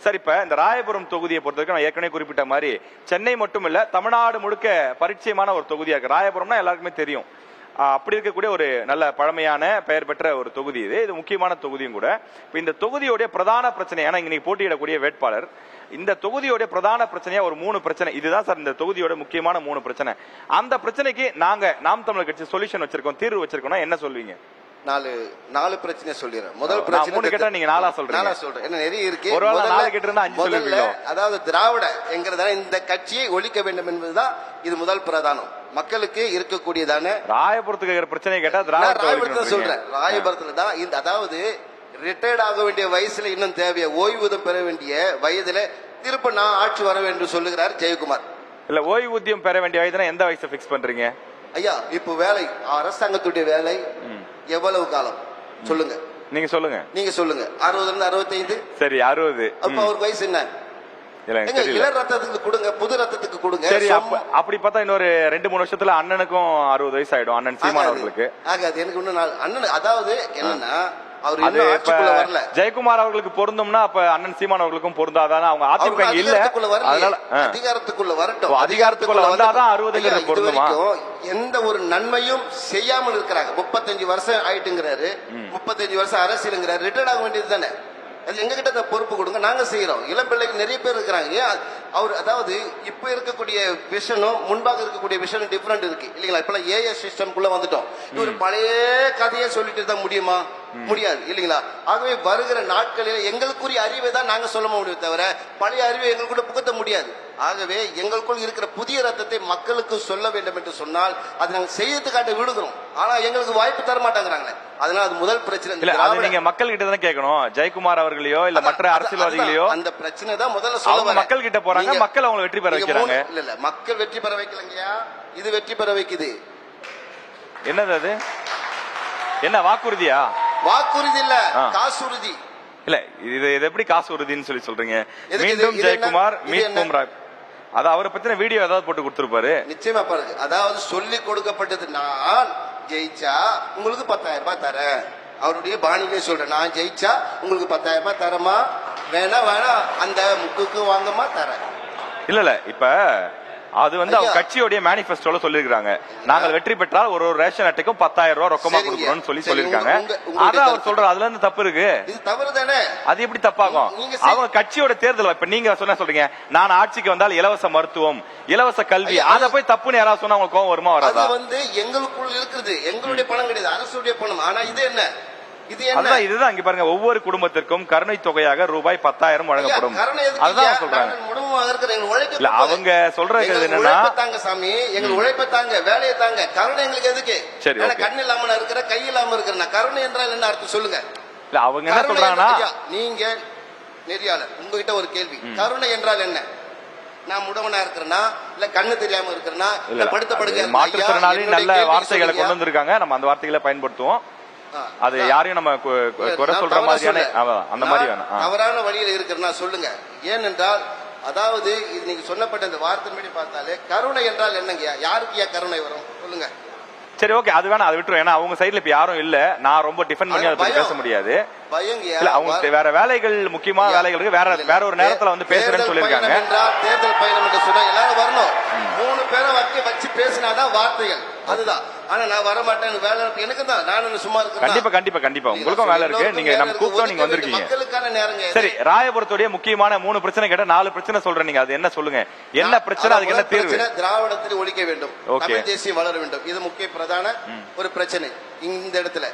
Sir, இப்ப இந்த ராயபுரம் தொகுதியை பொறுத்தவரைக்கும் நான் ஏற்கனவே குறிப்பிட்ட மாதிரி சென்னை மட்டும் இல்ல, தமிழ்நாடு முழுக்க பரிச்சயமான ஒரு தொகுதியா இருக்கு. ராயபுரம்னா எல்லாருக்குமே தெரியும். அப்படி இருக்கக்கூடிய ஒரு நல்ல பழமையான பெயர் பெற்ற ஒரு தொகுதி இது முக்கியமான தொகுதியும் கூட. இப்ப இந்த தொகுதியோட பிரதான பிரச்சனை, ஏன்னா இன்னைக்கு போட்டியிடக்கூடிய வேட்பாளர், இந்த தொகுதியோட பிரதான பிரச்சனையா ஒரு 3 பிரச்சனை. இதுதான் சார் இந்த தொகுதியோட முக்கியமான 3 பிரச்சனை. அந்த பிரச்சனைக்கு நாம் தமிழர் கட்சி சொல்யூஷன் வச்சிருக்கோம், தீர்வு வச்சிருக்கோம்னா என்ன சொல்வீங்க? நாலு பிரச்சனை சொல்லிடுறேன். முதல் பிரச்சனை 3 கேட்டா நீங்க 4 சொல்றீங்க. சொல்றேன், என்ன நிறைய இருக்கு. ஒருவேளை 4 கேட்டு இருந்தா 5 சொல்லுவீங்க. அதாவது திராவிட என்கிறதான இந்த கட்சியை ஒழிக்க வேண்டும் என்பதுதான் இது முதல் பிரதானம். மக்களுக்கு இருக்கக்கூடியதான ராயபுரத்துக்கு இருக்கிற பிரச்சனை கேட்டா ராயபுரத்துல சொல்றேன். ராயபுரத்துல தான் இந்த, அதாவது ரிட்டையர்ட் ஆக வேண்டிய வயசுல இன்னும் தேவையா ஓய்வூதியம் பெற வேண்டிய வயதுல திரும்ப நான் ஆட்சி வர வேண்டும் சொல்லுகிறார் ஜெயக்குமார். இல்ல, ஓய்வூதியம் பெற வேண்டிய வயதுனா எந்த வயசை பிக்ஸ் பண்றீங்க? ஐயா, இப்ப வேலை, அரசாங்கத்துடைய வேலை எவ்வளவு காலம் சொல்லுங்க? நீங்க சொல்லுங்க. 60 இருந்து 65. சரி, 60. அப்ப அவருக்கு வயசு என்ன? இளர் ரத்தத்துக்கு கொடுங்க, புது ரத்தத்துக்கு கொடுங்க. சரி, அப்படி பார்த்தா இன்னொரு 2-3 வருஷத்துல அண்ணனுக்கும் 60 வயசு ஆயிடும். அண்ணன் சீமான் அவர்களுக்கு ஆகாது. எனக்கு இன்னும் அண்ணன், அதாவது என்னன்னா ஜெயக்குமார் அவர்களுக்கு பொருந்தும்னா அப்ப அண்ணன் சீமான் அவர்களுக்கும் பொருந்தாதான். அவங்க அதிமுக இல்ல, அதிகாரத்துக்குள்ள வரட்டும். அதிகாரத்துக்குள்ள வந்தாதான் 60 பொருந்துமா? எந்த ஒரு நன்மையும் செய்யாமல் இருக்கிறாங்க. 35 வருஷம் ஆயிட்டுங்கிறாரு, 35 வருஷம் அரசியலுங்கிறாரு. ரிட்டையர்ட் ஆக வேண்டியது தானே. அது எங்க கிட்ட பொறுப்பு கொடுங்க, நாங்க செய்யறோம். இளம் பிள்ளைகள் நிறைய பேர் இருக்கிறாங்க. அவர் அதாவது இப்ப இருக்கக்கூடிய விஷனும் முன்பாக இருக்கக்கூடிய விஷனும் டிஃபரெண்ட் இருக்கு இல்லீங்களா? இப்ப ஏஎஸ் சிஸ்டம்குள்ள வந்துட்டோம். இவர் பழைய கதையை சொல்லிட்டு தான் முடியுமா? முடியாது இல்லீங்களா? ஆகவே வருகிற நாட்களில் எங்களுக்குரிய அறிவை தான் நாங்க சொல்ல முடியும், தவிர பழைய அறிவை எங்களுக்குள்ள புகுத்த முடியாது. ஆகவே எங்களுக்குள் இருக்கிற புதிய ரத்தத்தை மக்களுக்கு சொல்ல வேண்டும் என்று சொன்னால் அதை நாங்க செய்யறது காட்ட விடுகிறோம். ஆனா எங்களுக்கு வாய்ப்பு தர மாட்டாங்கிறாங்களே. அதனால அது முதல் பிரச்சனை. நீங்க மக்கள் கிட்ட தான் கேட்கணும். ஜெயக்குமார் அவர்களையோ இல்ல மற்ற அரசியல்வாதிகளையோ அந்த பிரச்சனை தான் முதல்ல சொல்ல மக்கள் கிட்ட போறாங்க. மக்கள் அவங்களை வெற்றி பெற வைக்கிறாங்க. இல்ல, மக்கள் வெற்றி பெற வைக்கலங்கயா, இது வெற்றி பெற வைக்குது. என்னது அது? என்ன வாக்குறுதியா? வாக்குறுதி இல்ல, காசுறுதி. இல்ல, இது எப்படி காசு உறுதின்னு சொல்றீங்க? மீண்டும் ஜெயக்குமார் மீட்பும் அது அவரை பத்தின வீடியோ ஏதாவது போட்டு கொடுத்திருப்பாரு. நிச்சயமா பாருங்க. அதாவது சொல்லி கொடுக்கப்பட்டது, நான் ஜெயிச்சா உங்களுக்கு 10,000 ரூபாய் தரேன். அவருடைய பாணியிலே சொல்றேன், நான் ஜெயிச்சா உங்களுக்கு 10,000 ரூபாய் தரமா, வேணா அந்த முக்குக்கு வாங்கமா தரேன். இல்ல இப்ப அது அவங்க கட்சியோட மேனிபெஸ்டோல சொல்லிருக்காங்க. நாங்கள் வெற்றி பெற்றால் ஒரு ரேஷன் அட்டைக்கும் 10,000 ரூபாய் ரொக்கமா கொடுக்கணும்னு சொல்லிருக்காங்க. அதான் அவர் சொல்றாரு. அதுல இருந்து தப்பு இருக்கு. இது தவறு தானே? அது எப்படி தப்பாகும்? அவங்க கட்சியோட தேர்தல். இப்ப நீங்க சொல்றீங்க, நான் ஆட்சிக்கு வந்தால் இலவச மருத்துவம், இலவச கல்வி, அத போய் தப்புன்னு யாராவது சொன்னா உங்களுக்கு கோவம் வருமா வராதா? எங்களுக்குள் இருக்குது. எங்களுடைய பணம் கிடையாது, அரசுடைய பணம். ஆனா இது என்ன? இதுதான் இங்க பாருங்க, ஒவ்வொரு குடும்பத்திற்கும் கருணை தொகையாக ரூபாய் 10,000 வழங்கப்படும். அதுதான் சொல்றாங்க. அவங்க சொல்றது என்னன்னா, சாமி எங்களுக்கு உழைப்ப தாங்க, வேலையை தாங்க, கருணை எங்களுக்கு எதுக்கு? கண் இல்லாம இருக்கிற, கை இல்லாம இருக்கிற, கருணை என்றால் என்ன அர்த்தம் சொல்லுங்க? இல்ல, அவங்க என்ன சொல்றாங்கன்னா, நீங்க நெறியாளர், உங்ககிட்ட ஒரு கேள்வி, கருணை என்றால் என்ன? நான் முடவனா இருக்கிறேன்னா, இல்ல கண்ணு தெரியாம இருக்கிறேன்னா, இல்ல படுத்த படுக்க மாற்றுத்திறனாளி நல்ல வார்த்தைகளை கொண்டு வந்திருக்காங்க. நம்ம அந்த வார்த்தைகளை பயன்படுத்துவோம். அது யாரையும் நம்ம குறை சொல்ற மாதிரியான அந்த மாதிரி வேணும். தவறான வழியில இருக்கிறனா சொல்லுங்க. ஏனென்றால் அதாவது இது நீங்க சொன்னப்பட்ட இந்த வார்த்தைப்படி பார்த்தாலே கருணை என்றால் என்னங்க? யாருக்கு கருணை வரும் சொல்லுங்க? சரி, ஓகே, அது வேணா, அது விட்டுரும். ஏன்னா அவங்க சைடுல இப்ப யாரும் இல்ல, நான் ரொம்ப டிஃபெண்ட் பண்ணி அதை பத்தி பேச முடியாது. அவங்க வேற வேலைகள், முக்கியமான வேலைகளுக்கு வேற ஒரு நேரத்துல பேசுறேன்னு சொல்லிருக்காங்க. தேர்தல் பயணம் என்று சொன்னா எல்லாரும் வரணும். 3 பேரை வச்சு பேசினாதான் வார்த்தைகள். அதுதான். ஆனா நான் வர மாட்டேன், வேலை எனக்கு தான், நான் சும்மா இருக்கேன். கண்டிப்பா உங்களுக்கும் வேலை இருக்கு. நீங்க நம்ம கூப்பிட்டோம், நீங்க வந்திருக்கீங்க. மக்களுக்கான நேரங்க. சரி, ராயபுரத்துடைய முக்கியமான 3 பிரச்சனை கேட்ட 4 பிரச்சனை சொல்றேன். நீங்க அது என்ன சொல்லுங்க? என்ன பிரச்சனை, அதுக்கு என்ன தீர்வு? திராவிடத்தில் ஒழிக்க வேண்டும், தமிழ் தேசியம் வளர வேண்டும். இது முக்கிய பிரதான ஒரு பிரச்சனை இந்த இடத்துல.